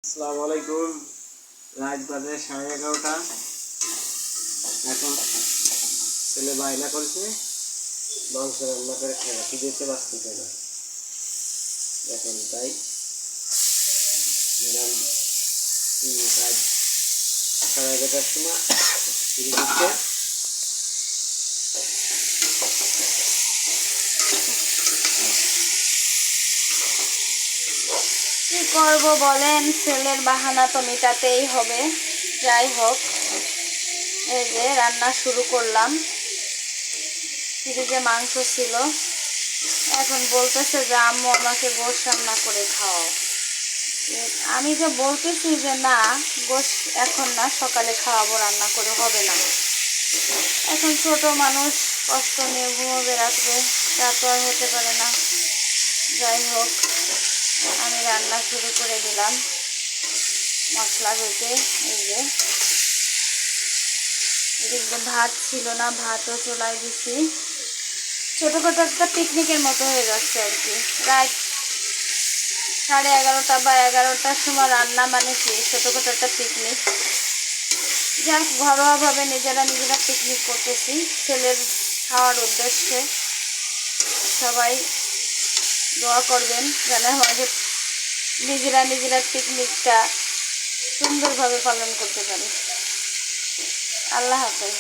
আসসালামু আলাইকুম। রাত বাজে 11:30। এখন ছেলে বায়না করছে মাংস রান্না করে খাওয়া, খিদেতে বাঁচতেছে না। দেখেন তাই ম্যাডাম রাত 11:30টার সময় শুরু করছে। কি করব বলেন, ছেলের বাহানা তো মেটাতেই হবে। যাই হোক, এই যে রান্না শুরু করলাম। ফ্রিজে মাংস ছিল, এখন বলতেছে যে আম্মু আমাকে গোশ রান্না করে খাও। আমি যে বলতেছি যে না, গোশ এখন না, সকালে খাওয়াবো, রান্না করে হবে না। এখন ছোট মানুষ, কষ্ট নিয়ে ঘুমোবে রাত্রে, তা তো আর হতে পারে না। যাই হোক, আমি রান্না শুরু করে দিলাম। মশলা বেটে এই যে এদিকে ভাত ছিল না, ভাতও চলাই দিছি। ছোটোখাটো একটা পিকনিকের মতো হয়ে যাচ্ছে আর কি। রাত 11:30 বা 11টার সময় রান্না মানে কি ছোটোখাটো একটা পিকনিক। যাক, ঘরোয়াভাবে নিজেরা পিকনিক করতেছি ছেলের খাওয়ার উদ্দেশ্যে। সবাই দোয়া করবেন যেন আমাদের নিজেরা পিকনিকটা সুন্দরভাবে পালন করতে পারি। আল্লাহ হাফেজ।